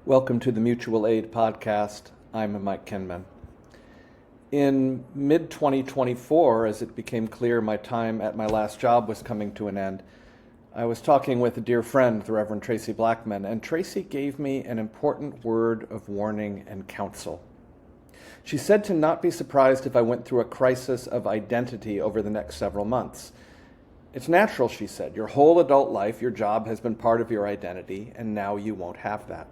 Welcome to the Mutual Aid Podcast. I'm Mike Kinman. In mid-2024, as it became clear my time at my last job was coming to an end, I was talking with a dear friend, the Reverend Traci Blackmon, and Traci gave me an important word of warning and counsel. She said to not be surprised if I went through a crisis of identity over the next several months. It's natural, she said. Your whole adult life, your job has been part of your identity, and now you won't have that.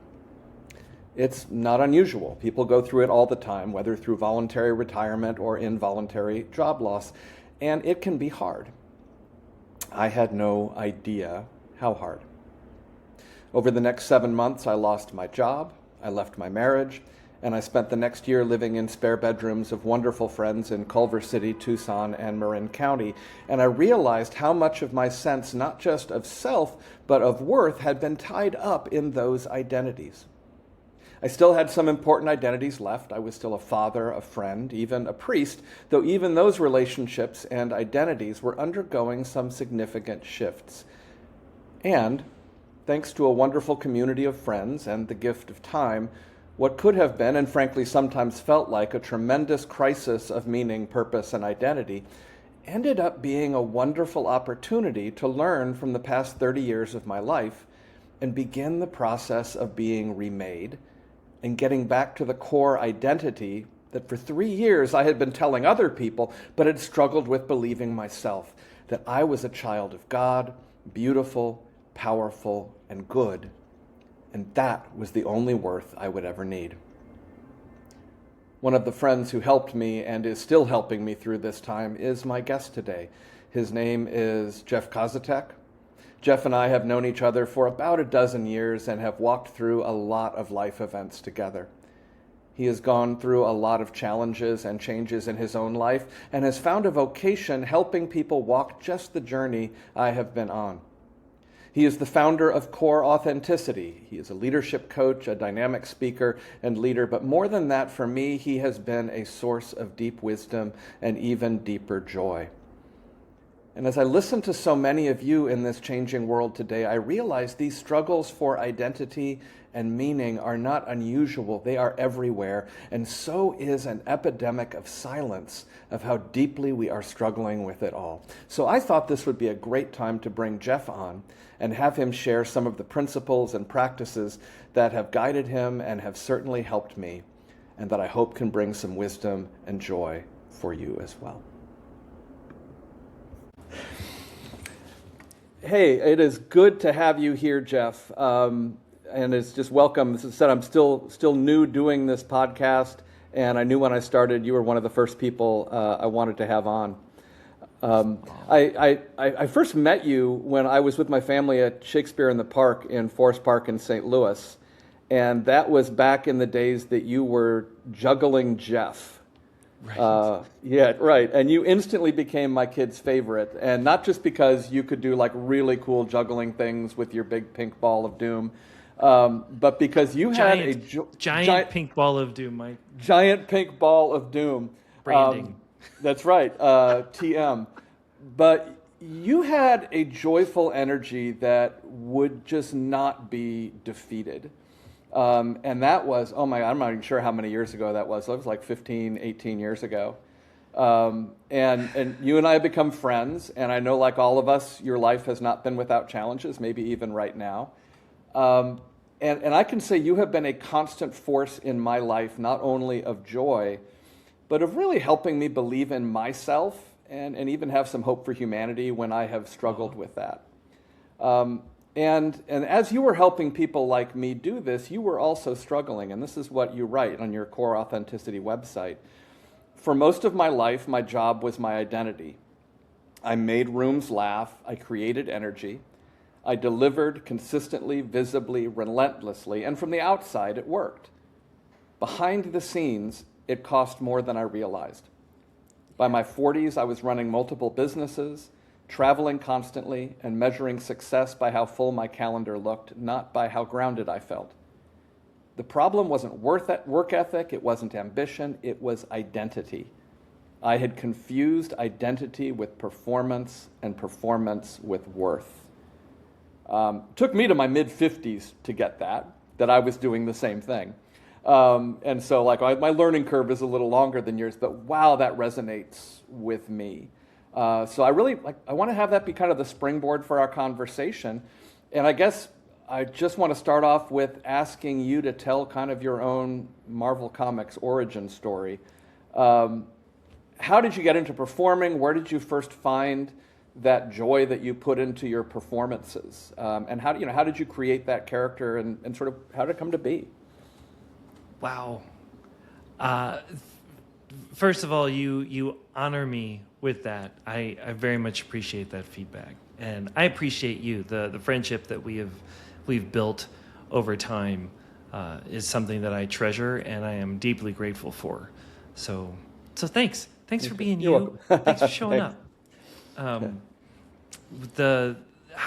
It's not unusual. People go through it all the time, whether through voluntary retirement or involuntary job loss, and it can be hard. I had no idea how hard. Over the next 7 months, I lost my job, I left my marriage, and I spent the next year living in spare bedrooms of wonderful friends in Culver City, Tucson, and Marin County. And I realized how much of my sense, not just of self, but of worth, had been tied up in those identities. I still had some important identities left. I was still a father, a friend, even a priest, though even those relationships and identities were undergoing some significant shifts. And, thanks to a wonderful community of friends and the gift of time, what could have been, and frankly sometimes felt like, a tremendous crisis of meaning, purpose, and identity, ended up being a wonderful opportunity to learn from the past 30 years of my life and begin the process of being remade and getting back to the core identity that for 3 years I had been telling other people, but had struggled with believing myself, that I was a child of God, beautiful, powerful, and good. And that was the only worth I would ever need. One of the friends who helped me and is still helping me through this time is my guest today. His name is Jeff Koziatek. Jeff and I have known each other for about a dozen years and have walked through a lot of life events together. He has gone through a lot of challenges and changes in his own life and has found a vocation helping people walk just the journey I have been on. He is the founder of Core Authenticity. He is a leadership coach, a dynamic speaker, and leader. But more than that, for me, he has been a source of deep wisdom and even deeper joy. And as I listen to so many of you in this changing world today, I realize these struggles for identity and meaning are not unusual. They are everywhere. And so is an epidemic of silence of how deeply we are struggling with it all. So I thought this would be a great time to bring Jeff on and have him share some of the principles and practices that have guided him and have certainly helped me, and that I hope can bring some wisdom and joy for you as well. Hey, it is good to have you here, Jeff. And it's just welcome. As I said, I'm still new doing this podcast, and I knew when I started you were one of the first people I wanted to have on. I first met you when I was with my family at Shakespeare in the Park in Forest Park in St. Louis, and that was back in the days that you were juggling Jeff. Right. Yeah, right. And you instantly became my kid's favorite, and not just because you could do like really cool juggling things with your big pink ball of doom, but because you had a giant pink ball of doom, Mike. Giant pink ball of doom. Branding. That's right, TM. But you had a joyful energy that would just not be defeated. And that was, oh my God, I'm not even sure how many years ago that was. It was like 15, 18 years ago. And you and I have become friends, and I know, like all of us, your life has not been without challenges, maybe even right now. And I can say you have been a constant force in my life, not only of joy, but of really helping me believe in myself and even have some hope for humanity when I have struggled with that. And as you were helping people like me do this, you were also struggling, and this is what you write on your Core Authenticity website. For most of my life, my job was my identity. I made rooms laugh, I created energy, I delivered consistently, visibly, relentlessly, and from the outside, it worked. Behind the scenes, it cost more than I realized. By my 40s, I was running multiple businesses, traveling constantly, and measuring success by how full my calendar looked, not by how grounded I felt. The problem wasn't work ethic, it wasn't ambition, it was identity. I had confused identity with performance and performance with worth. Took me to my mid-50s to get that. that I was doing the same thing. And so like my learning curve is a little longer than yours, but wow, that resonates with me. So I want to have that be kind of the springboard for our conversation. And I guess I just want to start off with asking you to tell kind of your own Marvel Comics origin story. How did you get into performing? Where did you first find that joy that you put into your performances? And how did you create that character and sort of how did it come to be? Wow. First of all, you honor me with that. I very much appreciate that feedback. And I appreciate you. The friendship that we've built over time is something that I treasure and I am deeply grateful for. So thanks. Thanks for being you. Thanks for showing up. How did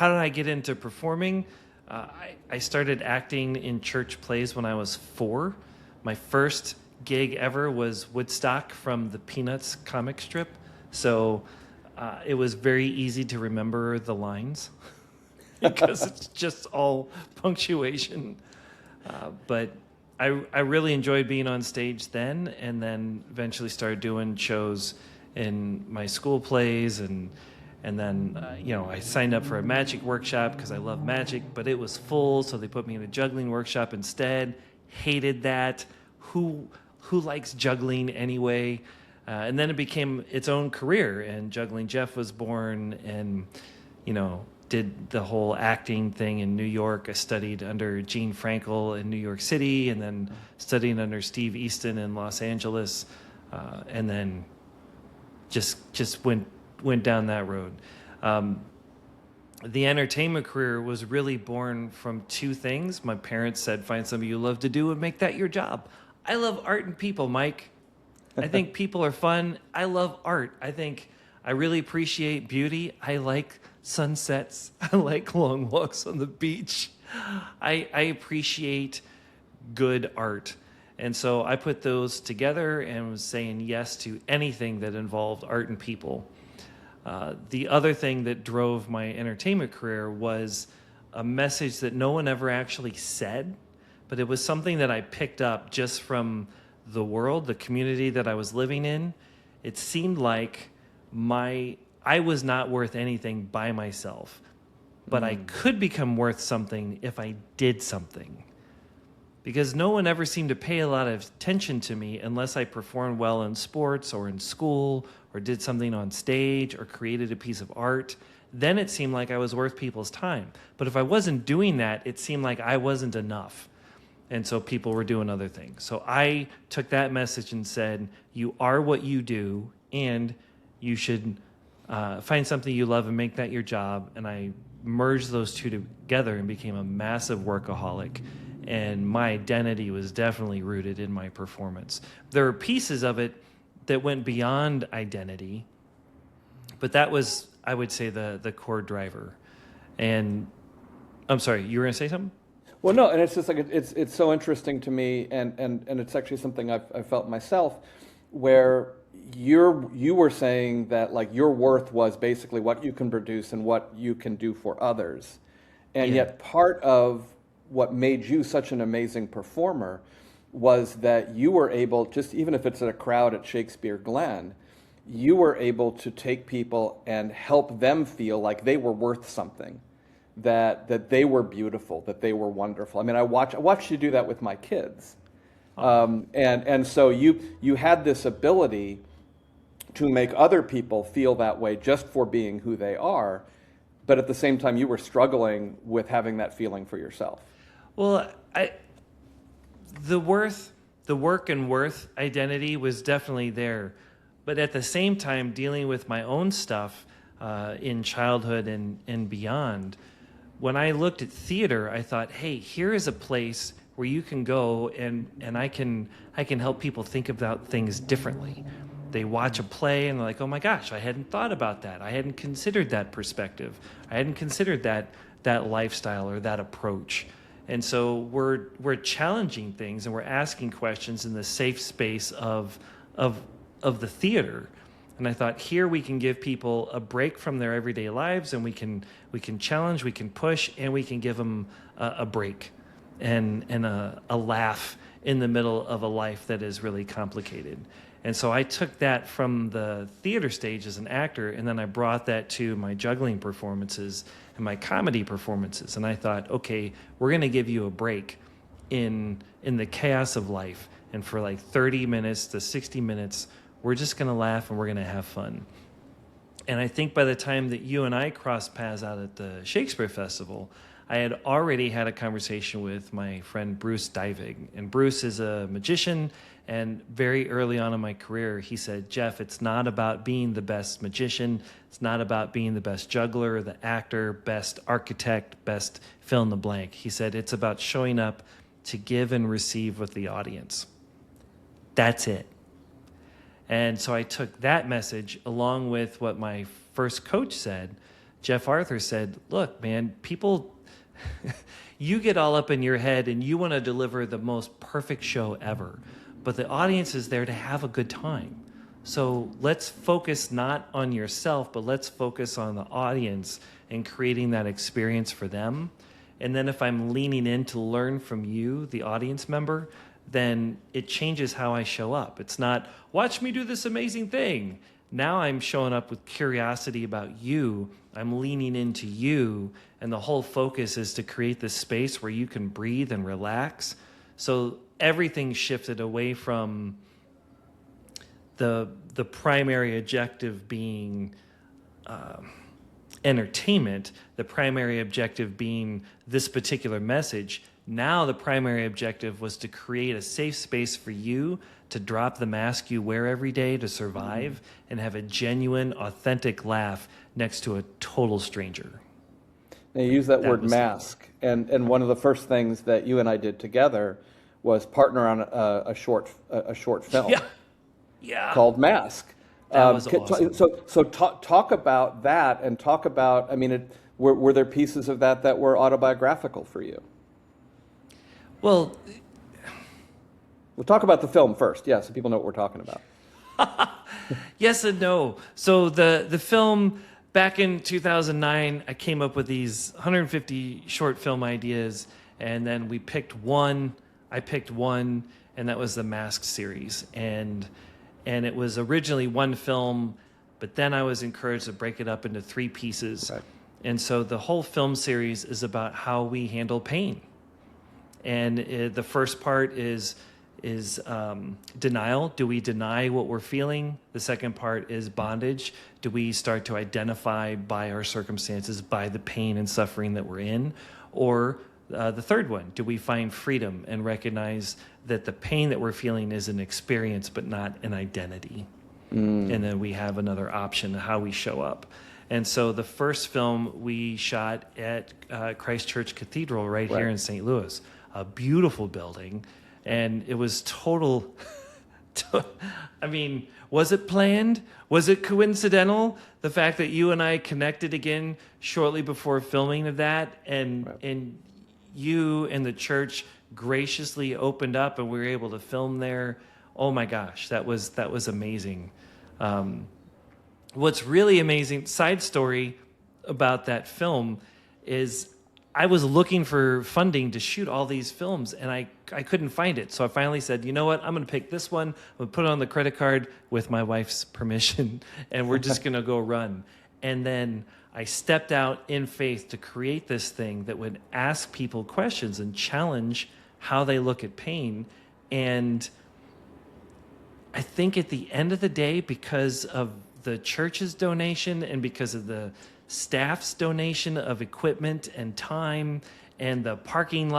I get into performing? I started acting in church plays when I was 4. My first gig ever was Woodstock from the Peanuts comic strip. So it was very easy to remember the lines because it's just all punctuation. But I really enjoyed being on stage then, and then eventually started doing shows in my school plays, and then I signed up for a magic workshop because I love magic, but it was full, so they put me in a juggling workshop instead. Hated that. Who likes juggling anyway? And then it became its own career, and Juggling Jeff was born, and did the whole acting thing in New York. I studied under Gene Frankel in New York City, and then studying under Steve Easton in Los Angeles, and then just went down that road. The entertainment career was really born from 2 things. My parents said, find something you love to do and make that your job. I love art and people, Mike. I think people are fun. I love art. I really appreciate beauty. I like sunsets. I like long walks on the beach. I appreciate good art. And so I put those together and was saying yes to anything that involved art and people. The other thing that drove my entertainment career was a message that no one ever actually said, but it was something that I picked up just from the world, the community that I was living in. It seemed like I was not worth anything by myself, but I could become worth something if I did something. Because no one ever seemed to pay a lot of attention to me unless I performed well in sports or in school or did something on stage or created a piece of art. Then it seemed like I was worth people's time. But if I wasn't doing that, it seemed like I wasn't enough. And so people were doing other things. So I took that message and said, you are what you do, and you should find something you love and make that your job. And I merged those 2 together and became a massive workaholic. And my identity was definitely rooted in my performance. There were pieces of it that went beyond identity, but that was, I would say, the core driver. And I'm sorry, you were going to say something? Well, no, and it's just like it's so interesting to me, and it's actually something I've felt myself, where you were saying that like your worth was basically what you can produce and what you can do for others, and yet part of what made you such an amazing performer was that you were able, just even if it's at a crowd at Shakespeare Glen, you were able to take people and help them feel like they were worth something. That they were beautiful, that they were wonderful. I mean, I watched you do that with my kids, and so you had this ability to make other people feel that way just for being who they are, but at the same time you were struggling with having that feeling for yourself. Well, the work and worth identity was definitely there, but at the same time dealing with my own stuff in childhood and beyond. When I looked at theater, I thought, hey, here is a place where you can go and I can help people think about things differently. They watch a play and they're like, oh my gosh, I hadn't thought about that. I hadn't considered that perspective. I hadn't considered that lifestyle or that approach. And so we're challenging things and we're asking questions in the safe space of the theater. And I thought, here we can give people a break from their everyday lives, and we can challenge, we can push, and we can give them a break. and a laugh in the middle of a life that is really complicated. And so I took that from the theater stage as an actor, and then I brought that to my juggling performances and my comedy performances. And I thought, okay, we're going to give you a break in the chaos of life. And for like 30 minutes to 60 minutes, we're just going to laugh and we're going to have fun. And I think by the time that you and I crossed paths out at the Shakespeare Festival, I had already had a conversation with my friend Bruce Divig. And Bruce is a magician, and very early on in my career, he said, Jeff, it's not about being the best magician. It's not about being the best juggler, the actor, best architect, best fill in the blank. He said, it's about showing up to give and receive with the audience. That's it. And so I took that message along with what my first coach said. Jeff Arthur said, look, man, people, you get all up in your head and you want to deliver the most perfect show ever, but the audience is there to have a good time. So let's focus not on yourself, but let's focus on the audience and creating that experience for them. And then if I'm leaning in to learn from you, the audience member, then it changes how I show up. It's not, watch me do this amazing thing. Now I'm showing up with curiosity about you. I'm leaning into you. And the whole focus is to create this space where you can breathe and relax. So everything shifted away from the primary objective being entertainment, the primary objective being this particular message. Now the primary objective was to create a safe space for you to drop the mask you wear every day to survive and have a genuine, authentic laugh next to a total stranger. Now you use that word mask, and one of the first things that you and I did together was partner on a short film called Mask. That was awesome. So talk about that, and talk about, I mean, were there pieces of that were autobiographical for you? Well, we'll talk about the film first, so people know what we're talking about. Yes and no. So the film, back in 2009, I came up with these 150 short film ideas, and then we picked one. I picked one, and that was the Mask series. And it was originally one film, but then I was encouraged to break it up into 3 pieces. Right. And so the whole film series is about how we handle pain. And the first part is denial. Do we deny what we're feeling? The second part is bondage. Do we start to identify by our circumstances, by the pain and suffering that we're in? Or the third one, do we find freedom and recognize that the pain that we're feeling is an experience but not an identity? And then we have another option of how we show up. And so the first film we shot at Christ Church Cathedral right here in St. Louis, a beautiful building. And it was total, I mean, was it planned? Was it coincidental? The fact that you and I connected again shortly before filming of that, and you and the church graciously opened up and we were able to film there. Oh my gosh, that was amazing. What's really amazing, side story about that film, is I was looking for funding to shoot all these films, and I couldn't find it. So I finally said, you know what? I'm going to pick this one. I'm going to put it on the credit card with my wife's permission, and we're just going to go run. And then I stepped out in faith to create this thing that would ask people questions and challenge how they look at pain. And I think at the end of the day, because of the church's donation and because of the staff's donation of equipment and time, and the parking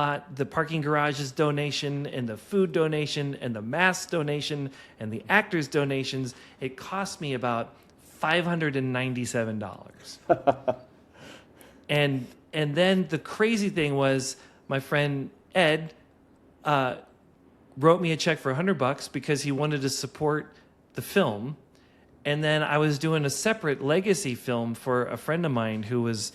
garage's donation, and the food donation, and the mask donation, and the actors' donations, it cost me about $597. and then the crazy thing was, my friend Ed wrote me a check for $100 because he wanted to support the film. And then I was doing a separate legacy film for a friend of mine who was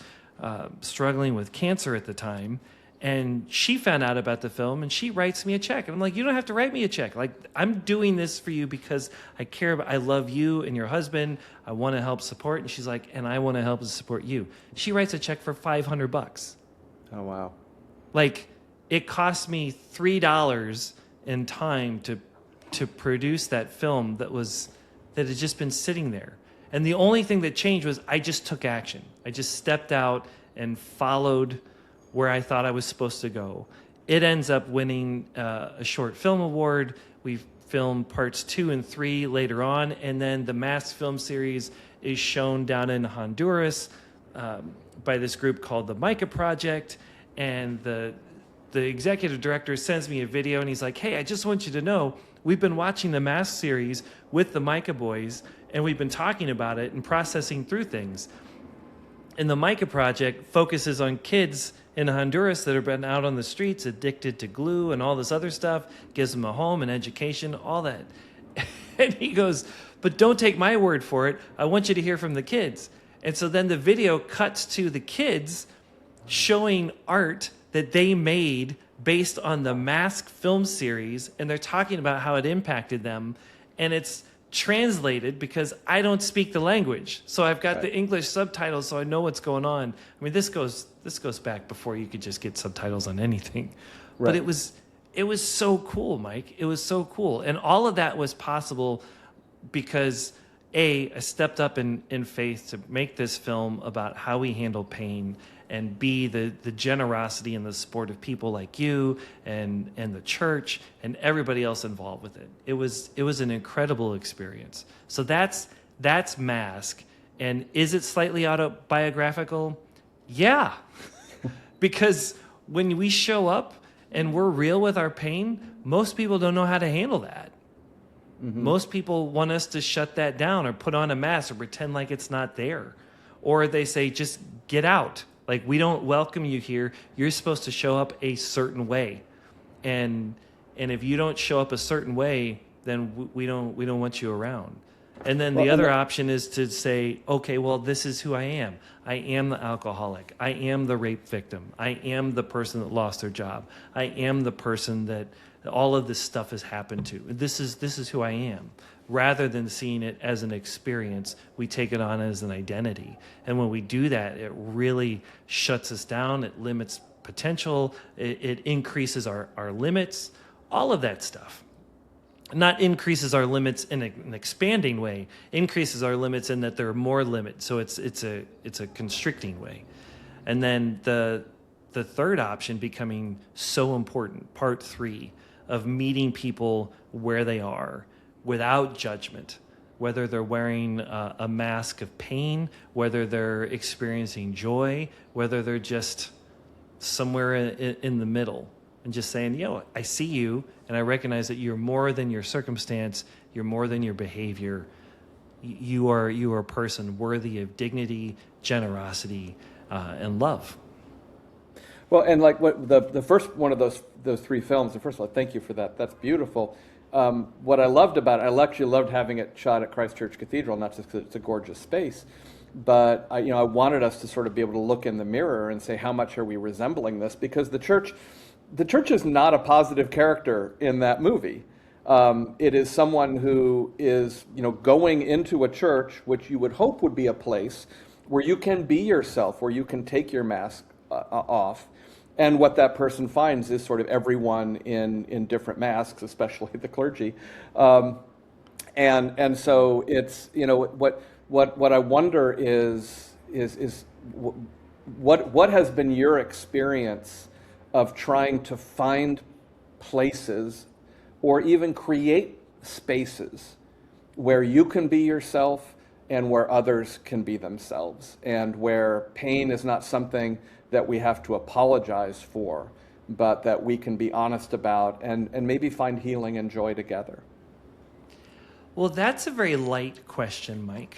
struggling with cancer at the time. And she found out about the film and she writes me a check. And I'm like, you don't have to write me a check. Like, I'm doing this for you because I care about, I love you and your husband. I want to help support. And she's like, and I want to help support you. She writes a check for $500. Oh, wow. Like, it cost me $3 in time to produce that film that had just been sitting there. And the only thing that changed was I just took action. I just stepped out and followed where I thought I was supposed to go. It ends up winning a short film award. We filmed parts 2 and 3 later on, and then the Mask film series is shown down in Honduras by this group called the Micah Project. And the executive director sends me a video, and he's like, "Hey, I just want you to know, we've been watching the Mask series with the Micah boys, and we've been talking about it and processing through things. And the Micah Project focuses on kids in Honduras that have been out on the streets addicted to glue and all this other stuff, gives them a home and education, all that." And he goes, "But don't take my word for it. I want you to hear from the kids." And so then the video cuts to the kids showing art that they made based on the Mask film series, and they're talking about how it impacted them. And it's translated because I don't speak the language, so I've got the English subtitles, so I know what's going on. I mean, this goes back before you could just get subtitles on anything. But it was so cool, Mike. It was so cool, and all of that was possible because I stepped up in faith to make this film about how we handle pain, and B, the generosity and the support of people like you and the church and everybody else involved with it. It was an incredible experience. So that's Mask. And is it slightly autobiographical? Yeah. Because when we show up and we're real with our pain, most people don't know how to handle that. Mm-hmm. Most people want us to shut that down or put on a mask or pretend like it's not there. Or they say, just get out. Like, we don't welcome you here. You're supposed to show up a certain way. And if you don't show up a certain way, then we don't want you around. And then the other option is to say, okay, well, this is who I am. I am the alcoholic. I am the rape victim. I am the person that lost their job. I am the person that all of this stuff has happened to. This is who I am. Rather than seeing it as an experience, we take it on as an identity. And when we do that, it really shuts us down. It limits potential. It increases our limits, all of that stuff. Not increases our limits in an expanding way, increases our limits in that there are more limits. So it's a constricting way. And then the third option becoming so important, part 3, of meeting people where they are, without judgment, whether they're wearing a mask of pain, whether they're experiencing joy, whether they're just somewhere in the middle, and just saying, I see you, and I recognize that you're more than your circumstance, you're more than your behavior. You are a person worthy of dignity, generosity, and love. Well, and like what the first one of those 3 films, and first of all, thank you for that. That's beautiful. What I loved about it, I actually loved having it shot at Christ Church Cathedral, not just because it's a gorgeous space, but I wanted us to sort of be able to look in the mirror and say, how much are we resembling this? Because the church is not a positive character in that movie. It is someone who is, going into a church, which you would hope would be a place where you can be yourself, where you can take your mask off. And what that person finds is sort of everyone in different masks, especially the clergy. And so it's, what I wonder is what has been your experience of trying to find places or even create spaces where you can be yourself and where others can be themselves, and where pain is not something that we have to apologize for, but that we can be honest about and maybe find healing and joy together? Well, that's a very light question, Mike.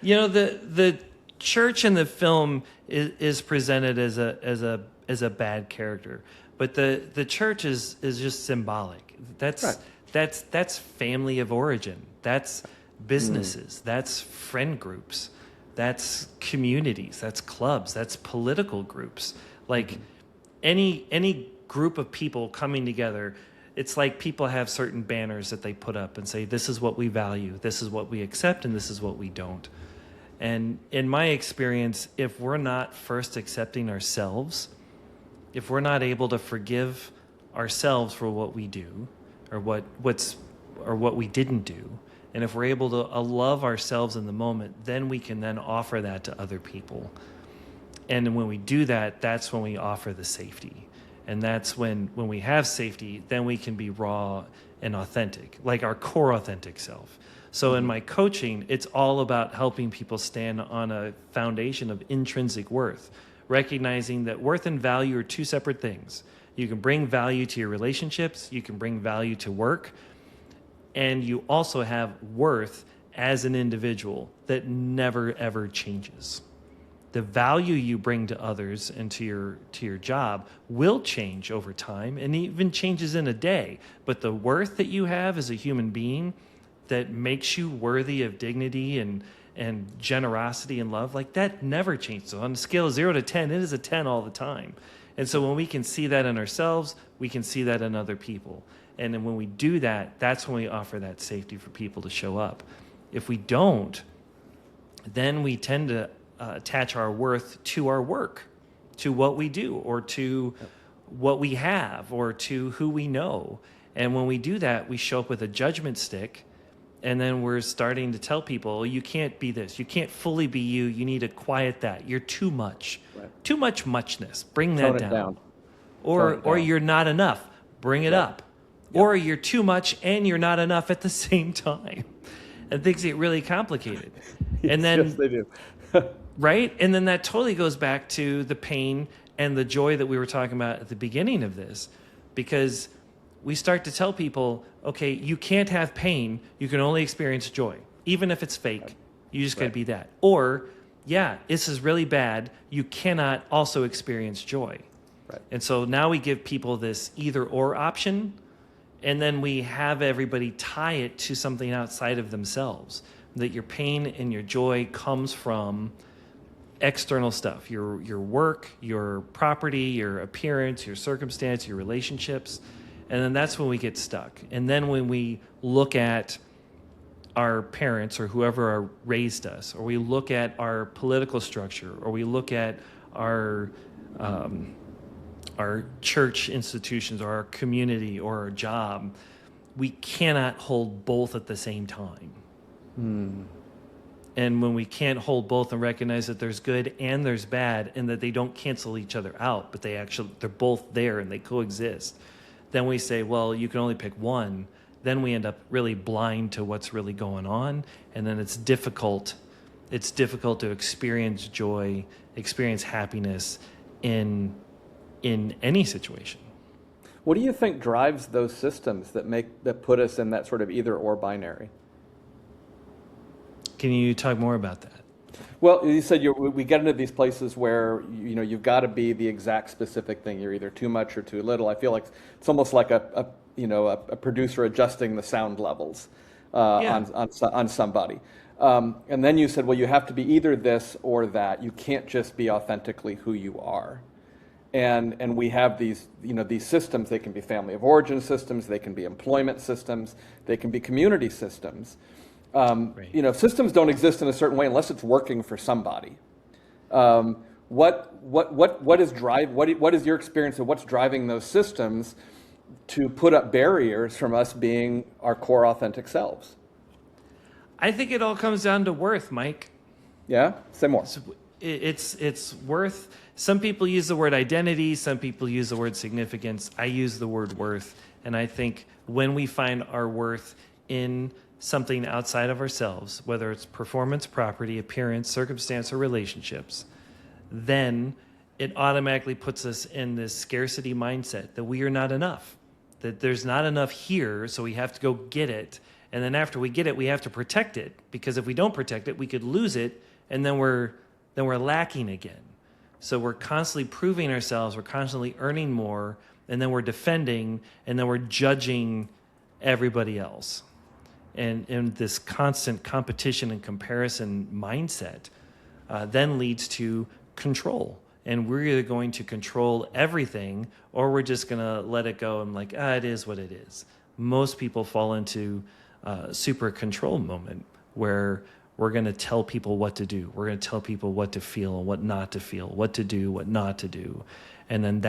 The church in the film is presented as a bad character, but the church is just symbolic. That's family of origin. That's businesses. That's friend groups. That's communities, that's clubs, that's political groups. Like any group of people coming together, it's like people have certain banners that they put up and say, this is what we value, this is what we accept, and this is what we don't. And in my experience, if we're not first accepting ourselves, if we're not able to forgive ourselves for what we do or what we didn't do, and if we're able to love ourselves in the moment, then we can then offer that to other people. And when we do that, that's when we offer the safety. And that's when we have safety, then we can be raw and authentic, like our core authentic self. So in my coaching, it's all about helping people stand on a foundation of intrinsic worth, recognizing that worth and value are two separate things. You can bring value to your relationships, you can bring value to work, and you also have worth as an individual that never, ever changes. The value you bring to others and to your job will change over time and even changes in a day. But the worth that you have as a human being that makes you worthy of dignity and generosity and love, like that never changes. So on a scale of 0 to 10, it is a 10 all the time. And so when we can see that in ourselves, we can see that in other people. And then when we do that, that's when we offer that safety for people to show up. If we don't, then we tend to attach our worth to our work, to what we do, or to what we have, or to who we know. And when we do that, we show up with a judgment stick, and then we're starting to tell people, you can't be this, you can't fully be you, you need to quiet that, you're too much. Right. Too much muchness, bring that down. Or you're not enough, bring it up. Yep. Or you're too much and you're not enough at the same time. And things get really complicated. And then, yes, they do. Right? And then that totally goes back to the pain and the joy that we were talking about at the beginning of this, because we start to tell people, okay, you can't have pain, you can only experience joy. Even if it's fake, right. You just got to be that. Or, yeah, this is really bad, you cannot also experience joy. Right. And so now we give people this either or option, and then we have everybody tie it to something outside of themselves. That your pain and your joy comes from external stuff, your work, your property, your appearance, your circumstance, your relationships. And then that's when we get stuck. And then when we look at our parents or whoever raised us, or we look at our political structure, or we look at our church institutions, or our community, or our job, we cannot hold both at the same time. And when we can't hold both and recognize that there's good and there's bad, and that they don't cancel each other out, but they're both there and they coexist, then we say, well, you can only pick one. Then we end up really blind to what's really going on, and then it's difficult to experience joy, experience happiness in any situation. What do you think drives those systems that put us in that sort of either or binary? Can you talk more about that? Well, you said we get into these places where you've got to be the exact specific thing. You're either too much or too little. I feel like it's almost like a producer adjusting the sound levels on somebody. And then you said, well, you have to be either this or that. You can't just be authentically who you are. And we have these systems. They can be family of origin systems. They can be employment systems. They can be community systems. Right. Systems don't exist in a certain way unless it's working for somebody. What is your experience of what's driving those systems to put up barriers from us being our core authentic selves? I think it all comes down to worth, Mike. Yeah? Say more. It's worth. Some people use the word identity, some people use the word significance. I use the word worth, and I think when we find our worth in something outside of ourselves, whether it's performance, property, appearance, circumstance, or relationships, then it automatically puts us in this scarcity mindset that we are not enough, that there's not enough here, so we have to go get it. And then after we get it, we have to protect it, because if we don't protect it, we could lose it, and then we're lacking again. So we're constantly proving ourselves, we're constantly earning more, and then we're defending, and then we're judging everybody else. And this constant competition and comparison mindset then leads to control. And we're either going to control everything, or we're just going to let it go and it is what it is. Most people fall into super control moment where we're going to tell people what to do. We're going to tell people what to feel and what not to feel, what to do, what not to do. And then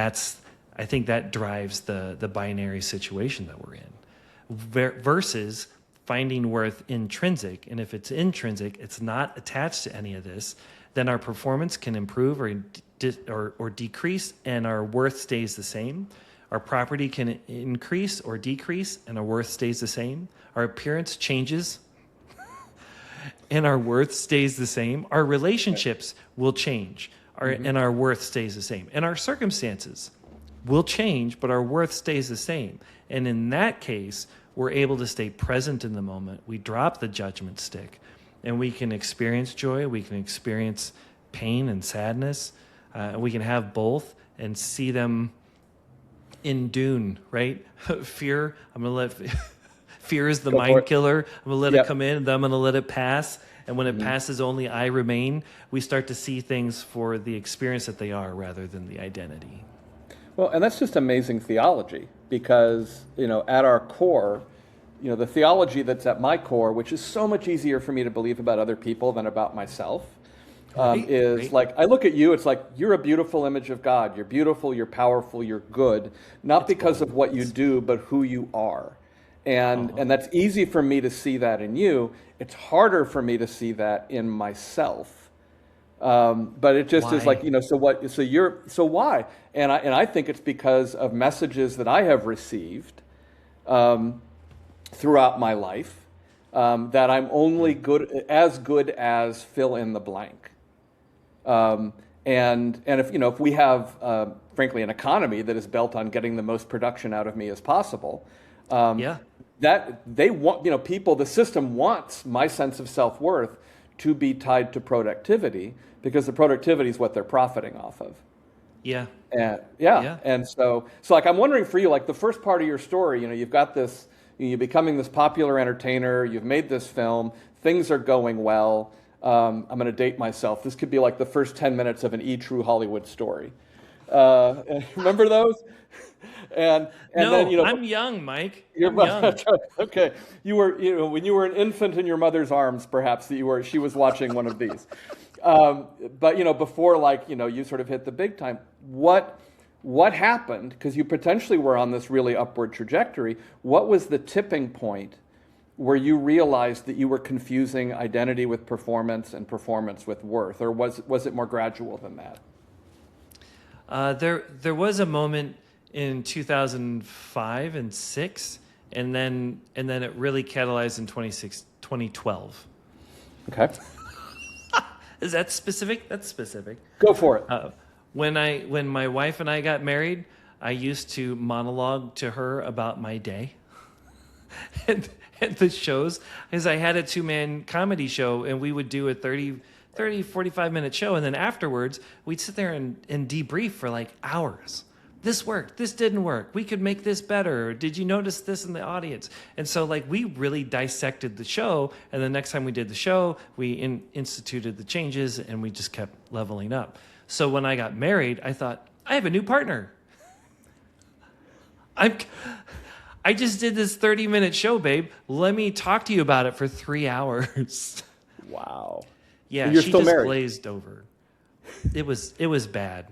I think that drives the binary situation that we're in versus finding worth intrinsic. And if it's intrinsic, it's not attached to any of this, then our performance can improve or decrease and our worth stays the same. Our property can increase or decrease and our worth stays the same. Our appearance changes and our worth stays the same. Our relationships will change and our worth stays the same. And our circumstances will change, but our worth stays the same. And in that case, we're able to stay present in the moment. We drop the judgment stick and we can experience joy. We can experience pain and sadness. We can have both and see them in Dune, right? Fear, fear is the mind killer. I'm going to let it come in, then I'm going to let it pass. And when it passes, only I remain. We start to see things for the experience that they are rather than the identity. Well, and that's just amazing theology because, at our core, the theology that's at my core, which is so much easier for me to believe about other people than about myself, is like, I look at you, it's like, you're a beautiful image of God. You're beautiful, you're powerful, you're good, not because of what you do, but who you are. And that's easy for me to see that in you. It's harder for me to see that in myself. But it just is like, so why? And I think it's because of messages that I have received throughout my life that I'm only good as fill in the blank. And if we have, frankly, an economy that is built on getting the most production out of me as possible, that they want, people, the system wants my sense of self-worth to be tied to productivity because the productivity is what they're profiting off of. And so like, I'm wondering for you, like the first part of your story, you've got this, you're becoming this popular entertainer, you've made this film, things are going well. I'm going to date myself. This could be like the first 10 minutes of an True Hollywood story. Remember those? And no, then, I'm young, Mike. I'm young. Okay. You were, when you were an infant in your mother's arms, perhaps she was watching one of these. But, before you sort of hit the big time, what happened? Because you potentially were on this really upward trajectory. What was the tipping point where you realized that you were confusing identity with performance and performance with worth? Or was it more gradual than that? There was a moment in 2005 and 6, and then it really catalyzed in 2012. Okay. Is that specific? That's specific. Go for it. When my wife and I got married, I used to monologue to her about my day. and the shows, because I had a 2-man comedy show, and we would do a 30, 45-minute show, and then afterwards, we'd sit there and debrief for like hours. This worked. This didn't work. We could make this better. Did you notice this in the audience? And so, we really dissected the show, and the next time we did the show, we instituted the changes, and we just kept leveling up. So when I got married, I thought, I have a new partner. I just did this 30-minute show, babe. Let me talk to you about it for 3 hours. Wow. Yeah, and you're she still just married. glazed over. It was bad.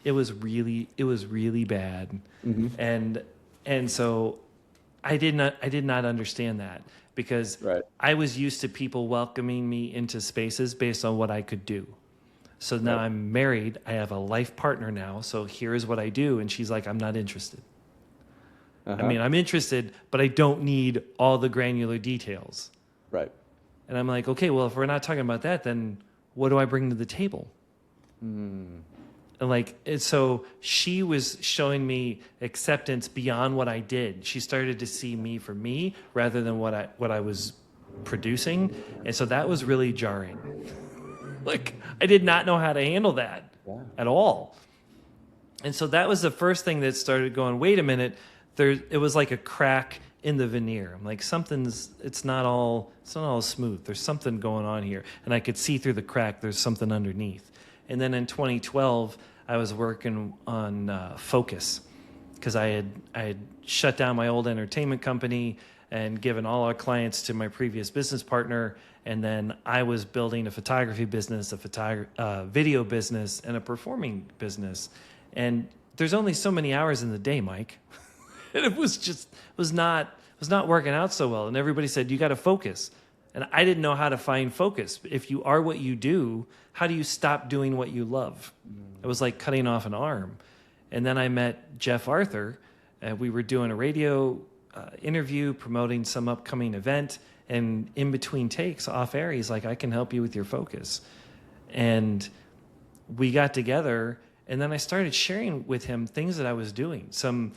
It was really bad. Mm-hmm. And so I did not understand that because I was used to people welcoming me into spaces based on what I could do. So now I'm married. I have a life partner now. So here's what I do. And she's like, I'm not interested. I mean, I'm interested, but I don't need all the granular details. Right. And I'm like, okay, well, if we're not talking about that, then what do I bring to the table? And so she was showing me acceptance beyond what I did. She started to see me for me rather than what I was producing. And so that was really jarring. I did not know how to handle that at all. And so that was the first thing that started going, wait a minute, it was like a crack in the veneer. I'm like, it's not all smooth. There's something going on here. And I could see through the crack, there's something underneath. And then in 2012, I was working on Focus. because I had shut down my old entertainment company and given all our clients to my previous business partner. And then I was building a photography business, a video business, and a performing business. And there's only so many hours in the day, Mike. And it was not working out so well. And everybody said, you got to focus. And I didn't know how to find focus. If you are what you do, how do you stop doing what you love? It was like cutting off an arm. And then I met Jeff Arthur. We were doing a radio interview, promoting some upcoming event. And in between takes, off air, he's like, I can help you with your focus. And we got together, and then I started sharing with him things that I was doing, some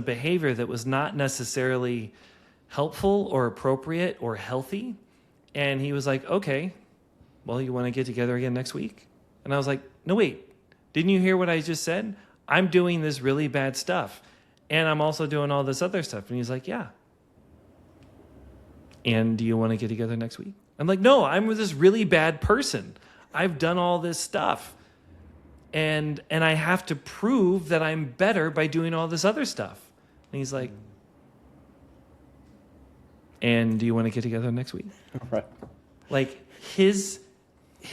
behavior that was not necessarily helpful or appropriate or healthy. And he was like, okay, well, you want to get together again next week? And I was like, no, wait, didn't you hear what I just said? I'm doing this really bad stuff, and I'm also doing all this other stuff. And he's like, yeah. And do you want to get together next week? I'm like, no, I'm this really bad person. I've done all this stuff. And I have to prove that I'm better by doing all this other stuff. And he's like, and do you want to get together next week? Right. Like his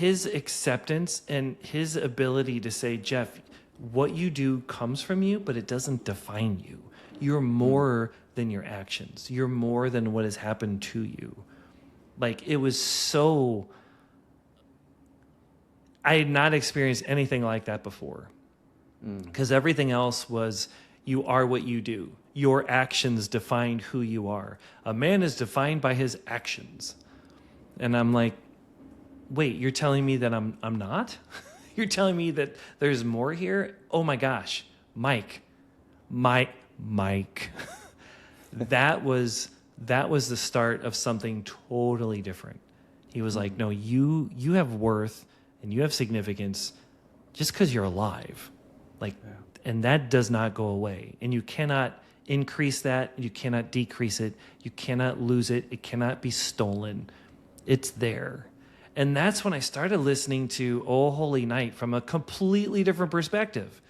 acceptance and his ability to say, Jeff, what you do comes from you, but it doesn't define you. You're more than your actions. You're more than what has happened to you. Like, it was so... I had not experienced anything like that before. Because everything else was, you are what you do. Your actions define who you are. A man is defined by his actions. And I'm like, wait, you're telling me that I'm not? You're telling me that there's more here? Oh my gosh, Mike. That was the start of something totally different. He was like, no, you have worth and you have significance just because you're alive. Like, and that does not go away. And you cannot increase that. You cannot decrease it. You cannot lose it. It cannot be stolen. It's there. And that's when I started listening to Oh Holy Night from a completely different perspective.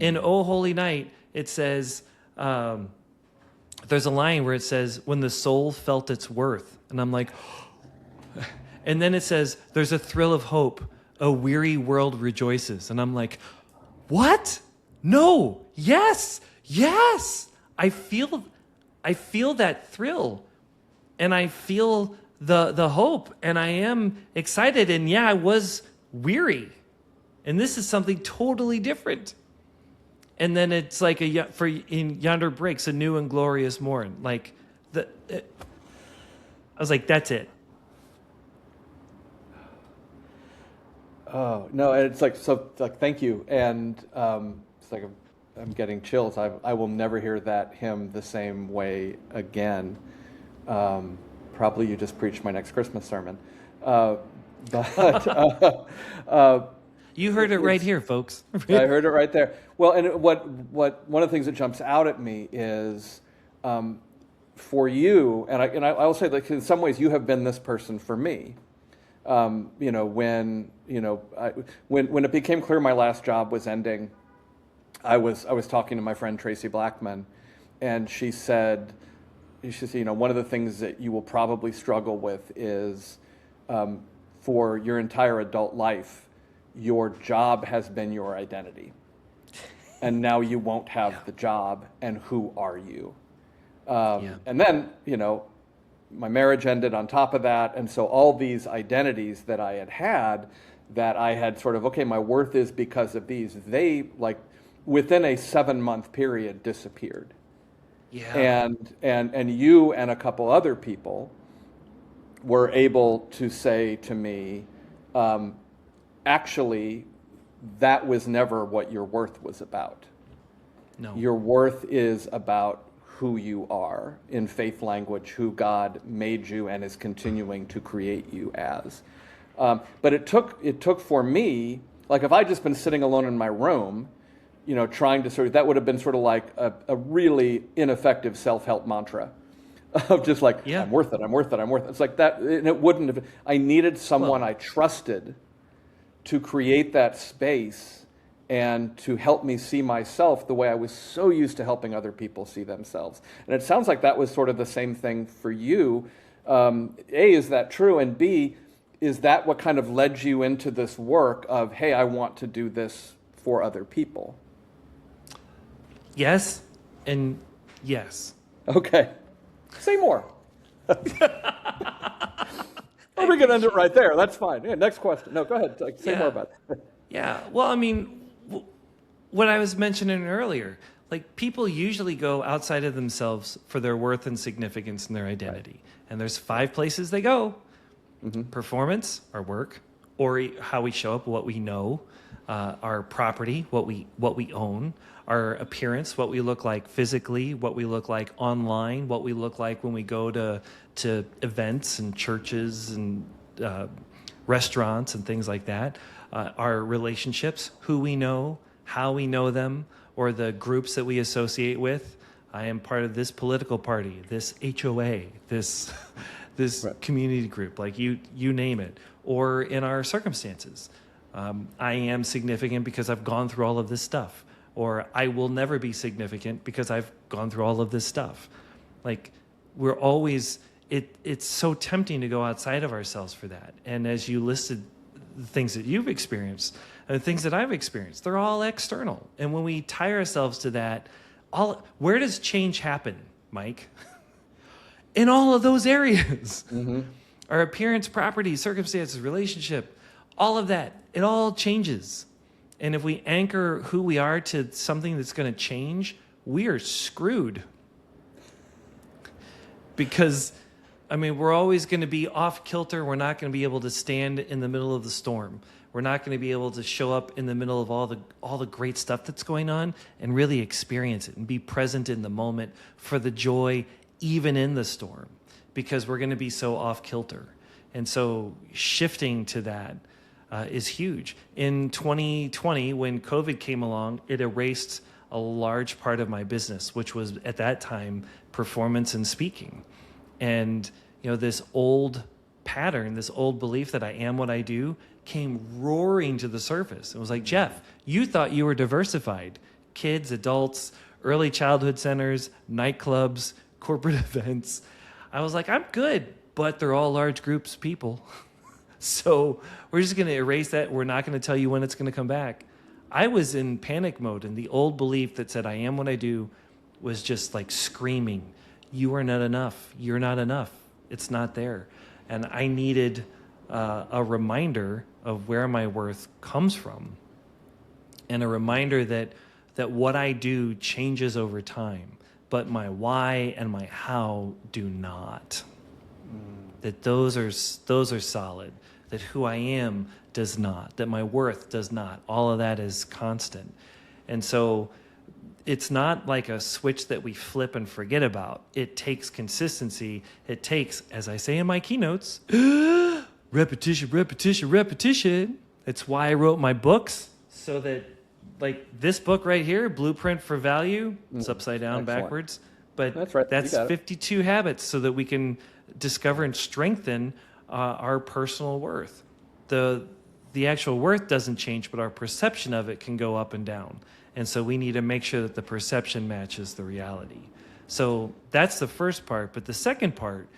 In Oh Holy Night, it says, there's a line where it says, when the soul felt its worth. And I'm like, and then it says, there's a thrill of hope. A weary world rejoices. And I'm like, what? No. Yes. I feel that thrill. And I feel the hope. And I am excited. And yeah, I was weary. And this is something totally different. And then it's like in yonder breaks a new and glorious morn. Like I was like, that's it. Oh no, and it's like, so like, thank you. And it's like I'm getting chills. I will never hear that hymn the same way again. Probably you just preached my next Christmas sermon. You heard it right here, folks. I heard it right there. Well, and what one of the things that jumps out at me is for you, and I will say, like, in some ways you have been this person for me. When it became clear my last job was ending, I was talking to my friend Traci Blackmon, and she said, one of the things that you will probably struggle with is for your entire adult life, your job has been your identity. And now you won't have the job, and who are you? And then, my marriage ended on top of that, and so all these identities that I had that I had sort of, okay, my worth is because of these, they, like, within a 7-month period, disappeared. Yeah. And you and a couple other people were able to say to me, actually, that was never what your worth was about. No. Your worth is about who you are, in faith language, who God made you and is continuing to create you as. But it took for me, like, if I'd just been sitting alone in my room, trying to sort of, that would have been sort of like a really ineffective self-help mantra of just like, I'm worth it. It's like that, and it wouldn't have, I needed someone I trusted to create that space and to help me see myself the way I was so used to helping other people see themselves. And it sounds like that was sort of the same thing for you. A, is that true? And B, is that what kind of led you into this work of, hey, I want to do this for other people? Yes, and yes. Okay. Say more. Or we can end it right there. That's fine. Yeah, next question. No, go ahead. Say more about that. Yeah. Well, I mean, what I was mentioning earlier, like people usually go outside of themselves for their worth and significance and their identity. Right. And there's 5 places they go. Mm-hmm. Performance, our work, or how we show up, what we know, our property, what we own, our appearance, what we look like physically, what we look like online, what we look like when we go to events and churches and restaurants and things like that, our relationships, who we know, how we know them, or the groups that we associate with. I am part of this political party, this HOA, this right. community group, like you name it, or in our circumstances. I am significant because I've gone through all of this stuff, or I will never be significant because I've gone through all of this stuff. Like we're always, it's so tempting to go outside of ourselves for that. And as you listed the things that you've experienced and the things that I've experienced, they're all external. And when we tie ourselves to that, where does change happen, Mike? In all of those areas. Mm-hmm. Our appearance, property, circumstances, relationship, all of that, it all changes. And if we anchor who we are to something that's going to change, we are screwed. Because, I mean, we're always going to be off kilter. We're not going to be able to stand in the middle of the storm. We're not going to be able to show up in the middle of all the great stuff that's going on and really experience it and be present in the moment for the joy even in the storm, because we're going to be so off kilter. And so shifting to that is huge. In 2020, when COVID came along, it erased a large part of my business, which was at that time performance and speaking. And this old pattern, this old belief that I am what I do, came roaring to the surface. It was like, Jeff, you thought you were diversified. Kids, adults, early childhood centers, nightclubs, corporate events. I was like, I'm good, but they're all large groups of people. So we're just going to erase that. We're not going to tell you when it's going to come back. I was in panic mode, and the old belief that said I am what I do was just like screaming, you are not enough. You're not enough. It's not there. And I needed a reminder of where my worth comes from, and a reminder that what I do changes over time, but my why and my how do not. That those are solid, that who I am does not, that my worth does not. All of that is constant. And so it's not like a switch that we flip and forget about. It takes consistency. It takes, as I say in my keynotes, repetition, repetition, repetition. It's why I wrote my books, so that, like this book right here, Blueprint for Value, it's upside down, excellent, backwards. But that's right. That's 52 habits so that we can discover and strengthen our personal worth. The actual worth doesn't change, but our perception of it can go up and down. And so we need to make sure that the perception matches the reality. So that's the first part. But the second part,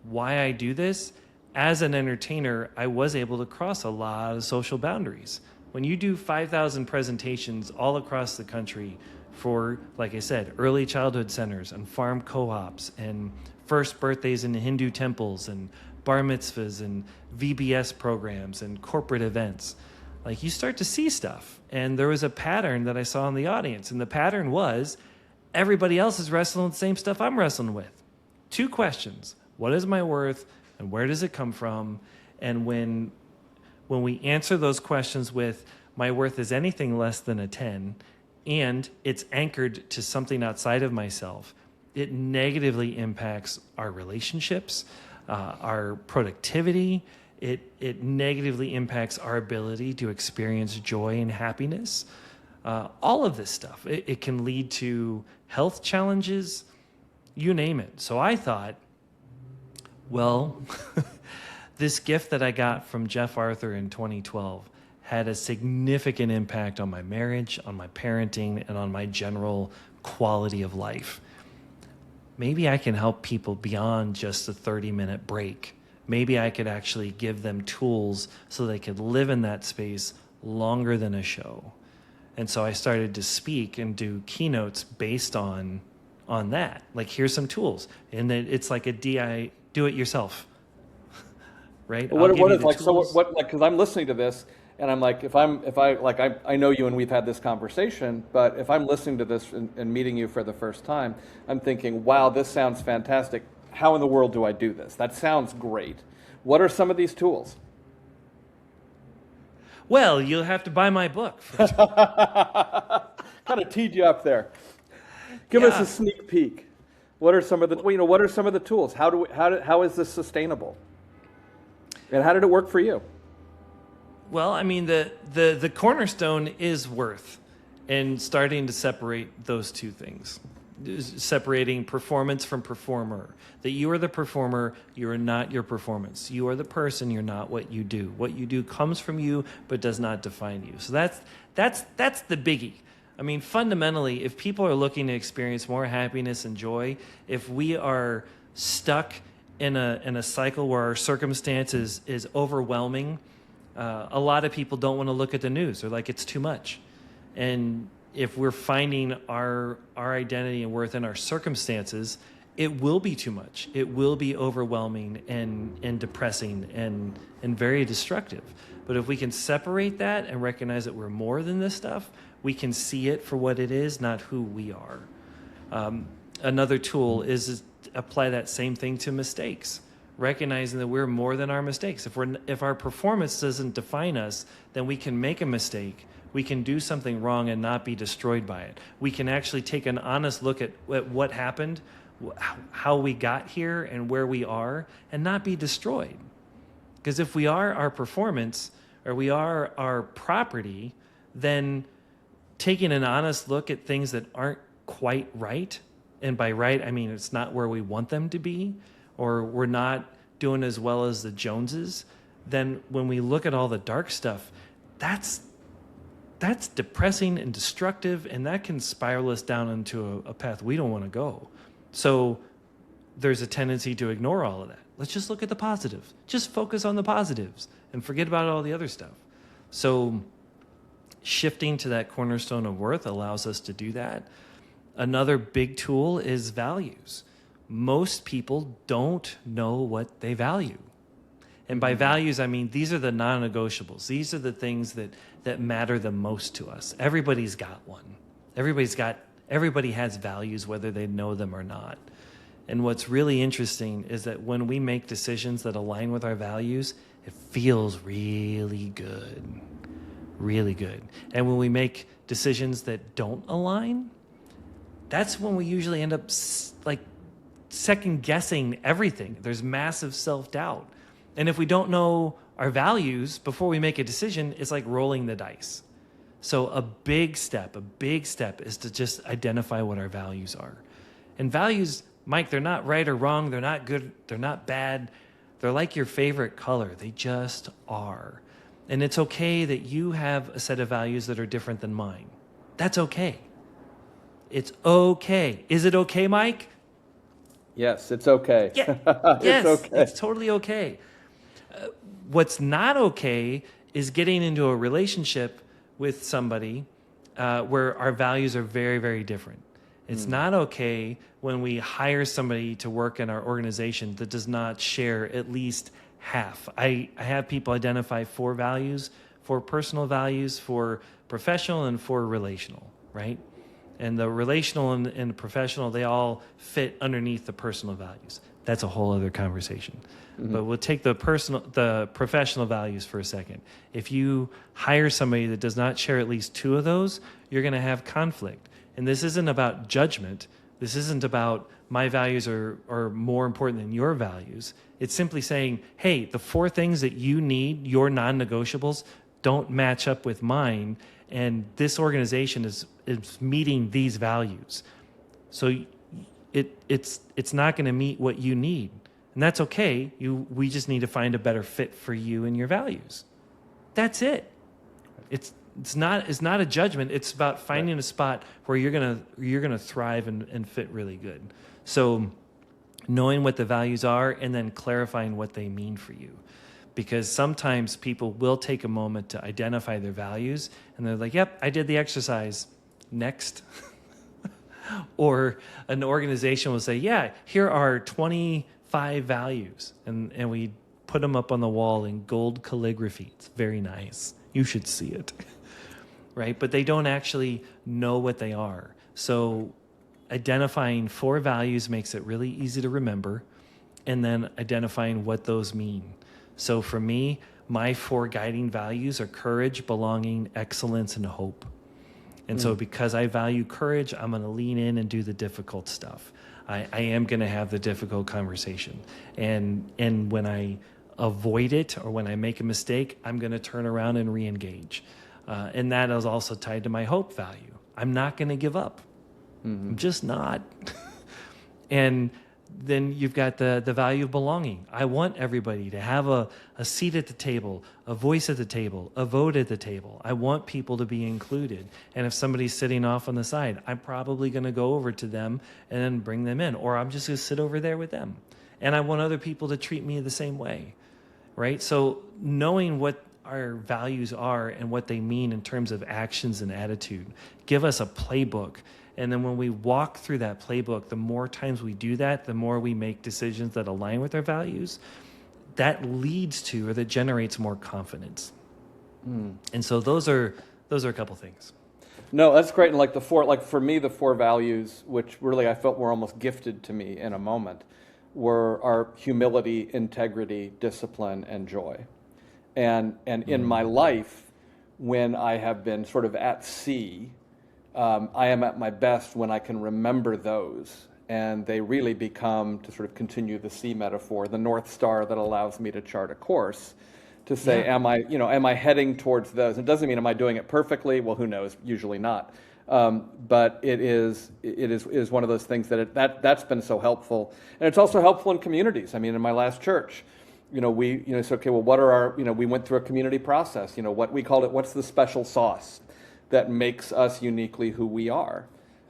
why I do this, as an entertainer, I was able to cross a lot of social boundaries. When you do 5,000 presentations all across the country for, like I said, early childhood centers and farm co-ops and first birthdays in Hindu temples and bar mitzvahs and VBS programs and corporate events, like you start to see stuff. And there was a pattern that I saw in the audience. And the pattern was everybody else is wrestling with the same stuff I'm wrestling with. 2 questions. What is my worth and where does it come from? And when we answer those questions with my worth is anything less than a 10, and it's anchored to something outside of myself, it negatively impacts our relationships, our productivity. It negatively impacts our ability to experience joy and happiness. All of this stuff. It can lead to health challenges, you name it. So I thought, well, this gift that I got from Jeff Arthur in 2012 had a significant impact on my marriage, on my parenting, and on my general quality of life. Maybe I can help people beyond just a 30-minute break. Maybe I could actually give them tools so they could live in that space longer than a show. And so I started to speak and do keynotes based on that. Like, here's some tools. And then it's like a do it yourself. Right? What is like, so what, like, because I'm listening to this and I'm like, I know you and we've had this conversation, but if I'm listening to this and meeting you for the first time, I'm thinking, wow, this sounds fantastic. How in the world do I do this? That sounds great. What are some of these tools? Well, you'll have to buy my book first. Kind of teed you up there. Give us a sneak peek. What are some of the what are some of the tools? How is this sustainable? And how did it work for you? Well, I mean, the cornerstone is worth, and starting to separate those two things. Separating performance from performer. That you are the performer, you are not your performance. You are the person, you're not what you do. What you do comes from you, but does not define you. So that's the biggie. I mean, fundamentally, if people are looking to experience more happiness and joy, if we are stuck in a cycle where our circumstances is overwhelming, a lot of people don't want to look at the news. They're like, it's too much. And if we're finding our identity and worth in our circumstances, it will be too much. It will be overwhelming and depressing and very destructive. But if we can separate that and recognize that we're more than this stuff, we can see it for what it is, not who we are. Another tool is apply that same thing to mistakes, recognizing that we're more than our mistakes. If our performance doesn't define us, then we can make a mistake. We can do something wrong and not be destroyed by it. We can actually take an honest look at what happened, how we got here and where we are, and not be destroyed. Because if we are our performance or we are our property, then taking an honest look at things that aren't quite right, and by right, I mean it's not where we want them to be, or we're not doing as well as the Joneses, then when we look at all the dark stuff, that's depressing and destructive, and that can spiral us down into a path we don't want to go. So there's a tendency to ignore all of that. Let's just look at the positives. Just focus on the positives and forget about all the other stuff. So shifting to that cornerstone of worth allows us to do that. Another big tool is values. Most people don't know what they value. And by values, I mean these are the non-negotiables. These are the things that matter the most to us. Everybody's got one. Everybody has values, whether they know them or not. And what's really interesting is that when we make decisions that align with our values, it feels really good. Really good. And when we make decisions that don't align, that's when we usually end up like second guessing everything. There's massive self-doubt. And if we don't know our values before we make a decision, it's like rolling the dice. So a big step is to just identify what our values are. And values, Mike, they're not right or wrong. They're not good. They're not bad. They're like your favorite color. They just are. And it's okay that you have a set of values that are different than mine. That's okay. It's okay. Is it okay, Mike? Yes, it's okay. Yeah. It's Yes, okay. it's totally okay. What's not okay is getting into a relationship with somebody where our values are very, very different. It's not okay when we hire somebody to work in our organization that does not share at least half. I have people identify 4 values, 4 personal values, 4 professional, and 4 relational, right? And the relational and the professional, they all fit underneath the personal values. That's a whole other conversation. But we'll take the professional values for a second. If you hire somebody that does not share at least 2 of those, you're going to have conflict. And this isn't about judgment. This isn't about my values are more important than your values. It's simply saying, hey, the 4 things that you need, your non-negotiables, don't match up with mine. And this organization is meeting these values. So it's not going to meet what you need. And that's okay. We just need to find a better fit for you and your values. That's it. It's not a judgment. It's about finding a spot where you're gonna thrive and fit really good. So knowing what the values are and then clarifying what they mean for you. Because sometimes people will take a moment to identify their values and they're like, yep, I did the exercise. Next. Or an organization will say, yeah, here are 25 values. And we put them up on the wall in gold calligraphy. It's very nice. You should see it. Right? But they don't actually know what they are. So identifying 4 values makes it really easy to remember, and then identifying what those mean. So for me, my 4 guiding values are courage, belonging, excellence, and hope. And so because I value courage, I'm going to lean in and do the difficult stuff. I am going to have the difficult conversation. And when I avoid it or when I make a mistake, I'm going to turn around and re-engage. And that is also tied to my hope value. I'm not going to give up. I'm just not. And then you've got the value of belonging. I want everybody to have a seat at the table, a voice at the table, a vote at the table. I want people to be included. And if somebody's sitting off on the side, I'm probably going to go over to them and then bring them in. Or I'm just going to sit over there with them. And I want other people to treat me the same way, right? So knowing what our values are and what they mean in terms of actions and attitude give us a playbook. And then when we walk through that playbook, the more times we do that, the more we make decisions that align with our values, that leads to or that generates more confidence. And so those are a couple things. No, that's great. And for me, the 4 values, which really I felt were almost gifted to me in a moment, are humility, integrity, discipline, and joy. And in my life, when I have been sort of at sea, I am at my best when I can remember those, and they really become, to sort of continue the sea metaphor, the North Star that allows me to chart a course to say, am I heading towards those? It doesn't mean am I doing it perfectly? Well, who knows? Usually not. But it is one of those things that's been so helpful, and it's also helpful in communities. I mean, in my last church, it's okay. Well, what are our? We went through a community process. What we called it. What's the special sauce that makes us uniquely who we are?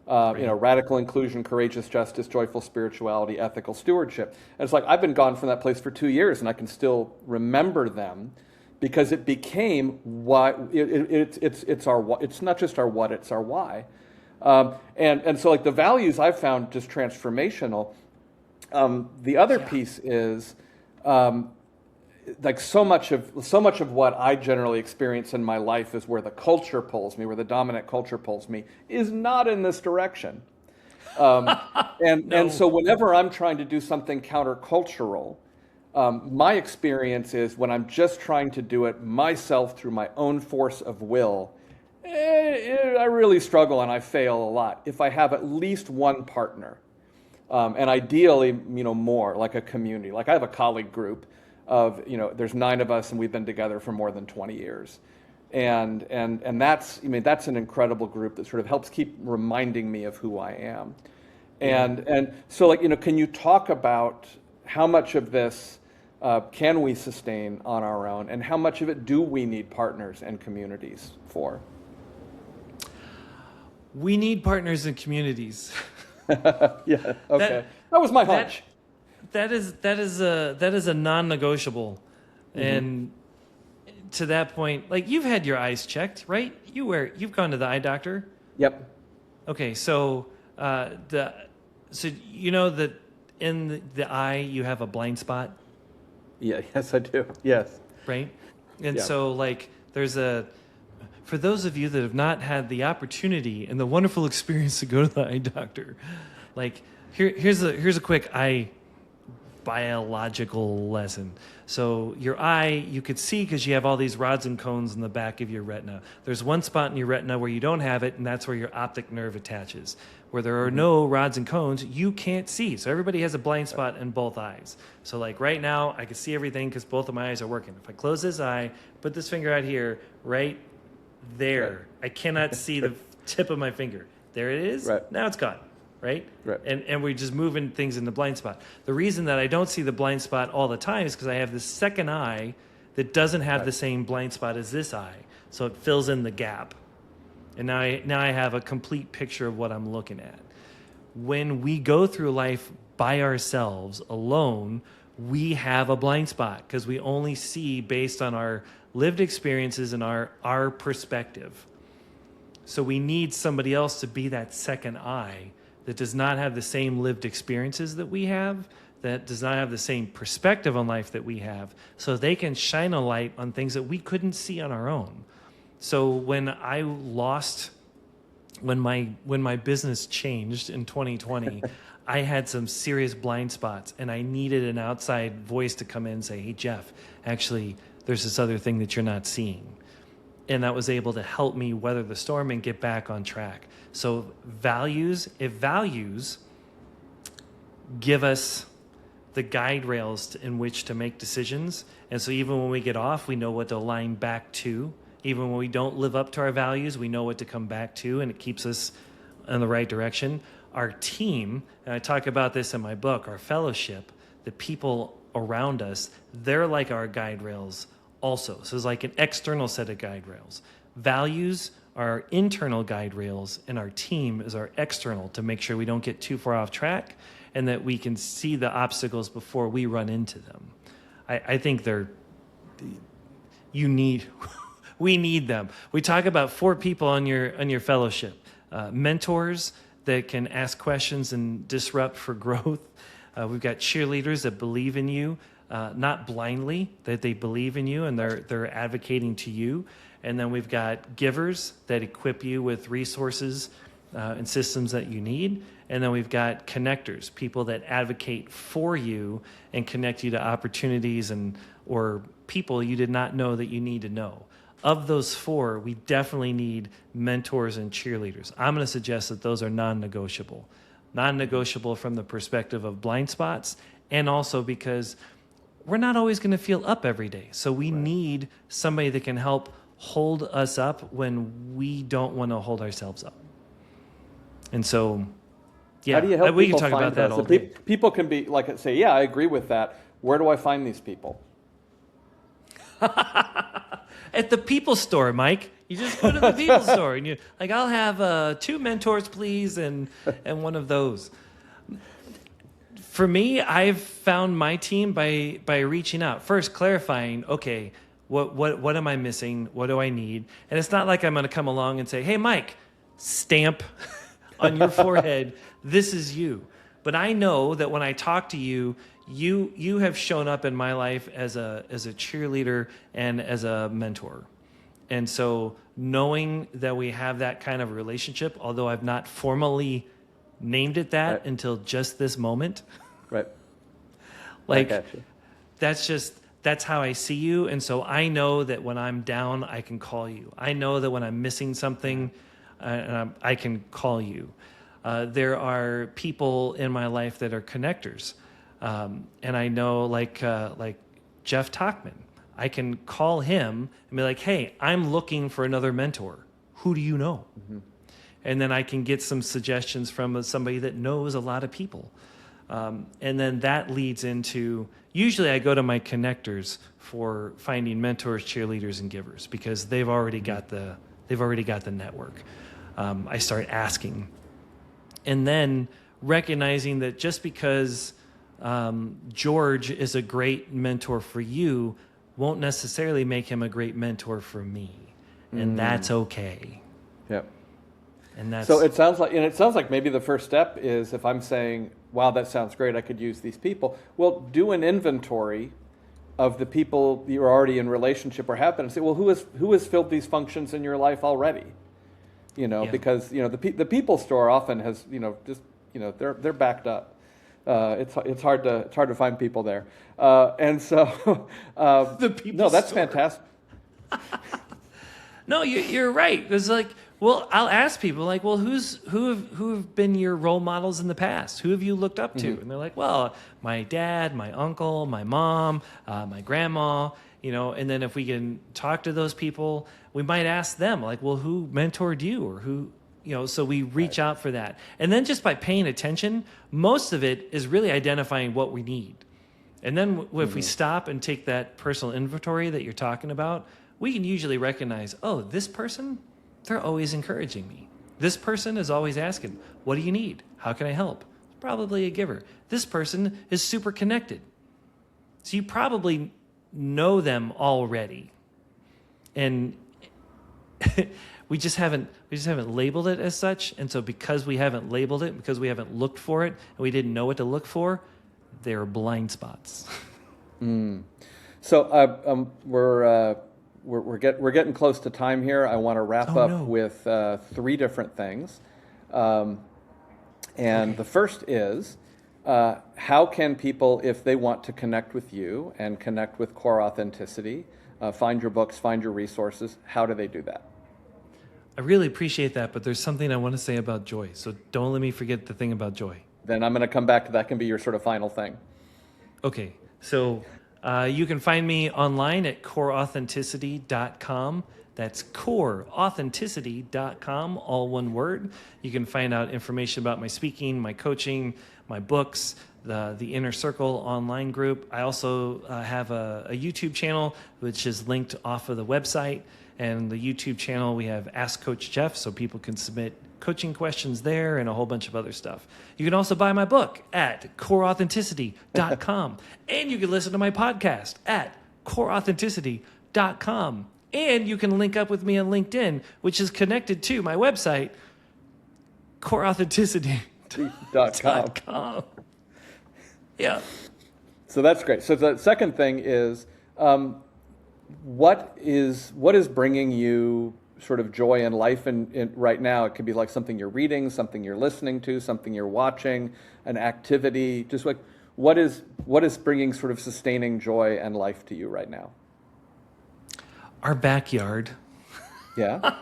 Radical inclusion, courageous justice, joyful spirituality, ethical stewardship. And it's like I've been gone from that place for 2 years, and I can still remember them because it became why. It's our. It's not just our what; it's our why. And so like the values I've found just transformational. The other piece is. Like so much of what I generally experience in my life is where the culture pulls me, where the dominant culture pulls me, is not in this direction. And so whenever I'm trying to do something countercultural, my experience is when I'm just trying to do it myself through my own force of will, I really struggle and I fail a lot. If I have at least one partner, and ideally, more like a community, like I have a colleague group of, there's 9 of us and we've been together for more than 20 years. And that's an incredible group that sort of helps keep reminding me of who I am. And so can you talk about how much of this can we sustain on our own and how much of it do we need partners and communities for? We need partners and communities. Yeah. Okay. That was my hunch. That is a non-negotiable, and to that point, like you've had your eyes checked, right? You've gone to the eye doctor. Yep. Okay, so you know that in the eye you have a blind spot. Yeah. Yes, I do. Yes. Right, and so like for those of you that have not had the opportunity and the wonderful experience to go to the eye doctor, like here's a quick eye biological lesson. So your eye, you could see because you have all these rods and cones in the back of your retina. There's one spot in your retina where you don't have it, and that's where your optic nerve attaches. Where there are no rods and cones, you can't see. So everybody has a blind spot in both eyes. So like right now, I can see everything because both of my eyes are working. If I close this eye, put this finger out here, right there, I cannot see the tip of my finger. There it is. Right. Now it's gone. Right? Right. And we're just moving things in the blind spot. The reason that I don't see the blind spot all the time is because I have this second eye that doesn't have Right. the same blind spot as this eye. So it fills in the gap. And now I have a complete picture of what I'm looking at. When we go through life by ourselves, alone, we have a blind spot because we only see based on our lived experiences and our perspective. So we need somebody else to be that second eye that does not have the same lived experiences that we have, that does not have the same perspective on life that we have, so they can shine a light on things that we couldn't see on our own. So when my business changed in 2020, I had some serious blind spots, and I needed an outside voice to come in and say, hey, Jeff, actually, there's this other thing that you're not seeing. And that was able to help me weather the storm and get back on track. So values give us the guide rails in which to make decisions. And so even when we get off, we know what to align back to. Even when we don't live up to our values, we know what to come back to, and it keeps us in the right direction. Our team, and I talk about this in my book, our fellowship, the people around us, they're like our guide rails also. So it's like an external set of guide rails. Values are our internal guide rails, and our team is our external to make sure we don't get too far off track and that we can see the obstacles before we run into them. I think we need them. We talk about 4 people on your fellowship. Mentors that can ask questions and disrupt for growth. We've got cheerleaders that believe in you, not blindly, that they believe in you and they're advocating to you. And then we've got givers that equip you with resources and systems that you need. And then we've got connectors, people that advocate for you and connect you to opportunities or people you did not know that you need to know. Of those 4, we definitely need mentors and cheerleaders. I'm going to suggest that those are non-negotiable. Non-negotiable from the perspective of blind spots, and also because we're not always going to feel up every day. So we need somebody that can help hold us up when we don't want to hold ourselves up. And so, yeah, How do you help we can people talk find about that those? all So day. people can be like, say, yeah, I agree with that. Where do I find these people? At the People Store, Mike. You just go to the People Store and you like, I'll have 2 mentors, please, and one of those. For me, I've found my team by reaching out. First, clarifying, okay, what am I missing? What do I need? And it's not like I'm going to come along and say, hey, Mike, stamp on your forehead, this is you. But I know that when I talk to you, you have shown up in my life as a cheerleader and as a mentor. And so knowing that we have that kind of relationship, although I've not formally named it that until just this moment. Right. Like, that's how I see you. And so I know that when I'm down, I can call you. I know that when I'm missing something, I can call you. There are people in my life that are connectors. And I know like Jeff Talkman, I can call him and be like, hey, I'm looking for another mentor. Who do you know? Mm-hmm. And then I can get some suggestions from somebody that knows a lot of people. And then that leads into, usually I go to my connectors for finding mentors, cheerleaders, and givers because they've already got the network. I start asking. And then recognizing that just because George is a great mentor for you won't necessarily make him a great mentor for me. And that's okay. Yep. And that's so it sounds like maybe the first step is if I'm saying, wow, that sounds great, I could use these people. Well, do an inventory of the people you're already in relationship or have been and say, well, who has filled these functions in your life already? Because the People Store often has they're backed up. It's hard to find people there, and so the People no, that's Store. fantastic. No, you're right. It's like, well, I'll ask people like, well, who have been your role models in the past? Who have you looked up to? Mm-hmm. And they're like, well, my dad, my uncle, my mom, my grandma. And then if we can talk to those people, we might ask them like, well, who mentored you or who, so we reach out for that. And then just by paying attention, most of it is really identifying what we need. And then if we stop and take that personal inventory that you're talking about, we can usually recognize, oh, this person, they're always encouraging me. This person is always asking, what do you need? How can I help? Probably a giver. This person is super connected. So you probably know them already. And we just haven't labeled it as such. And so because we haven't labeled it, because we haven't looked for it, and we didn't know what to look for, there are blind spots. So we're getting close to time here. I want to wrap up with 3 different things. The first is, how can people, if they want to connect with you and connect with Core Authenticity, find your books, find your resources, how do they do that? I really appreciate that, but there's something I want to say about joy. So don't let me forget the thing about joy. Then I'm going to come back to that. Can be your sort of final thing. Okay, so you can find me online at coreauthenticity.com. That's coreauthenticity.com, all one word. You can find out information about my speaking, my coaching, my books, the Inner Circle online group. I also have a YouTube channel, which is linked off of the website. And the YouTube channel, we have Ask Coach Jeff, so people can submit coaching questions there and a whole bunch of other stuff. You can also buy my book at coreauthenticity.com. And you can listen to my podcast at coreauthenticity.com. And you can link up with me on LinkedIn, which is connected to my website, coreauthenticity.com. Yeah. So that's great. So the second thing is, what is bringing you sort of joy in life in right now? It could be like something you're reading, something you're listening to, something you're watching, an activity. Just like what is bringing sort of sustaining joy and life to you right now? Our backyard. Yeah.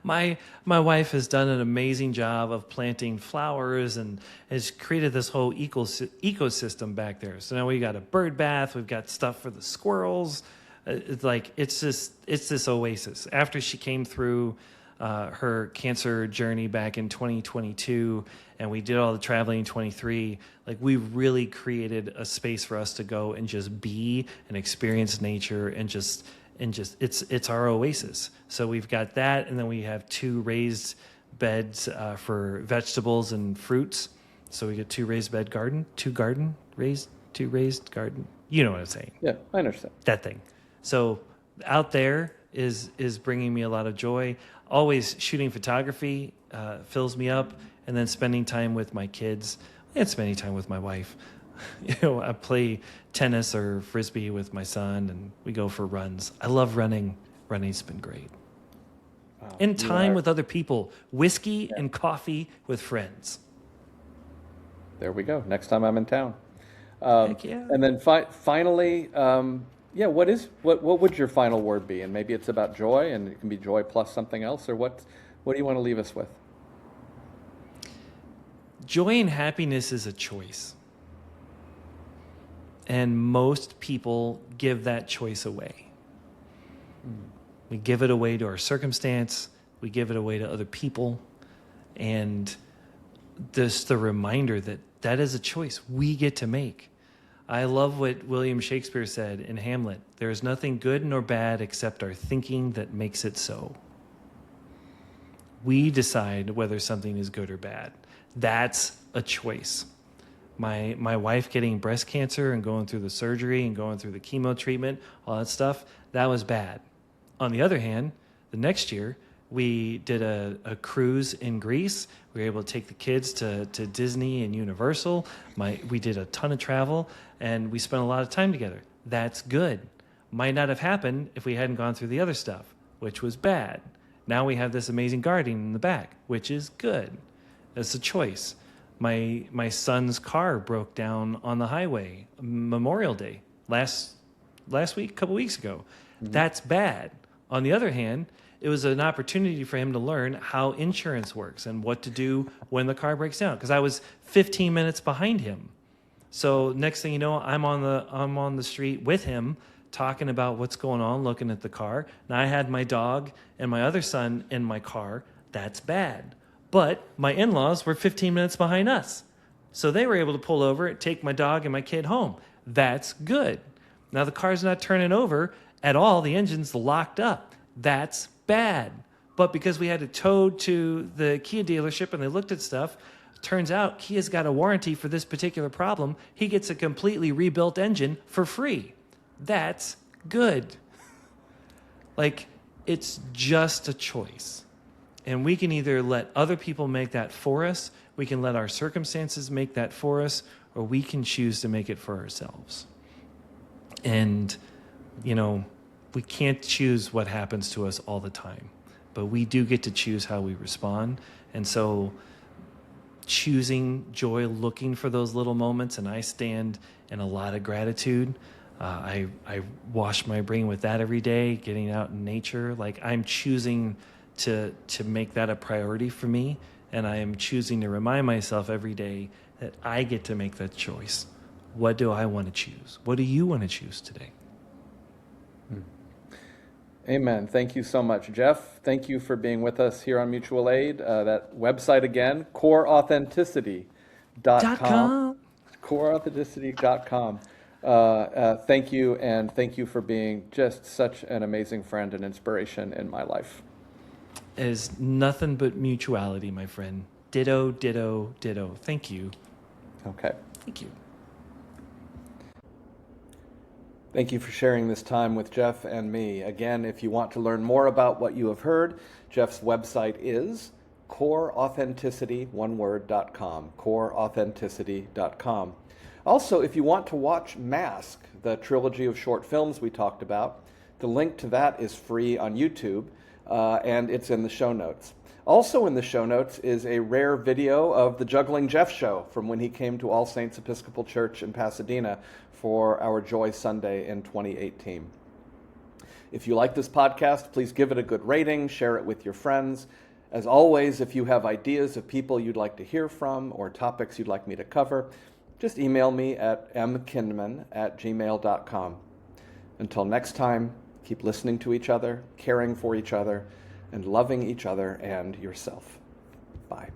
My wife has done an amazing job of planting flowers and has created this whole ecosystem back there. So now we got a bird bath, we've got stuff for the squirrels. It's this oasis. After she came through her cancer journey back in 2022, and we did all the traveling in 23, like we really created a space for us to go and just be and experience nature and just it's our oasis. So we've got that, and then we have 2 raised beds for vegetables and fruits. So we get 2 raised bed garden, 2 raised garden. You know what I'm saying? Yeah, I understand. That thing. So out there is bringing me a lot of joy. Always shooting photography fills me up, and then spending time with my kids and spending time with my wife. I play tennis or frisbee with my son, and we go for runs. I love running. Running's been great. Wow, and time with other people. Whiskey and coffee with friends. There we go. Next time I'm in town. Heck yeah. And then finally, what would your final word be? And maybe it's about joy, and it can be joy plus something else, or what do you want to leave us with? Joy and happiness is a choice. And most people give that choice away. We give it away to our circumstance. We give it away to other people. And just the reminder that is a choice we get to make. I love what William Shakespeare said in Hamlet. There is nothing good nor bad except our thinking that makes it so. We decide whether something is good or bad. That's a choice. My wife getting breast cancer and going through the surgery and going through the chemo treatment, all that stuff, that was bad. On the other hand, the next year, we did a cruise in Greece. We were able to take the kids to Disney and Universal. We did a ton of travel, and we spent a lot of time together. That's good. Might not have happened if we hadn't gone through the other stuff, which was bad. Now we have this amazing garden in the back, which is good. That's a choice. My son's car broke down on the highway Memorial Day last week, a couple weeks ago. Mm-hmm. That's bad. On the other hand, it was an opportunity for him to learn how insurance works and what to do when the car breaks down, because I was 15 minutes behind him. So next thing you know, I'm on the street with him talking about what's going on, looking at the car. And I had my dog and my other son in my car. That's bad. But my in-laws were 15 minutes behind us. So they were able to pull over, take my dog and my kid home. That's good. Now the car's not turning over at all. The engine's locked up. That's bad. But because we had it towed to the Kia dealership and they looked at stuff, turns out Kia's got a warranty for this particular problem. He gets a completely rebuilt engine for free. That's good. Like, it's just a choice. And we can either let other people make that for us, we can let our circumstances make that for us, or we can choose to make it for ourselves. And, you know, we can't choose what happens to us all the time, but we do get to choose how we respond. And so choosing joy, looking for those little moments, and I stand in a lot of gratitude. I wash my brain with that every day, getting out in nature. Like, I'm choosing to make that a priority for me, and I am choosing to remind myself every day that I get to make that choice. What do I want to choose? What do you want to choose today? Amen. Thank you so much, Jeff. Thank you for being with us here on Mutual Aid. That website again, coreauthenticity.com. Coreauthenticity.com. Thank you, and thank you for being just such an amazing friend and inspiration in my life. It is nothing but mutuality, my friend. Ditto, ditto, ditto. Thank you. Okay. Thank you. Thank you for sharing this time with Jeff and me. Again, if you want to learn more about what you have heard, Jeff's website is coreauthenticity.com, coreauthenticity.com. Also, if you want to watch Mask, the trilogy of short films we talked about, the link to that is free on YouTube, and it's in the show notes. Also in the show notes is a rare video of the Juggling Jeff show from when he came to All Saints Episcopal Church in Pasadena for our Joy Sunday in 2018. If you like this podcast, please give it a good rating, share it with your friends. As always, if you have ideas of people you'd like to hear from or topics you'd like me to cover, just email me at mkinman@gmail.com. Until next time, keep listening to each other, caring for each other, and loving each other and yourself. Bye.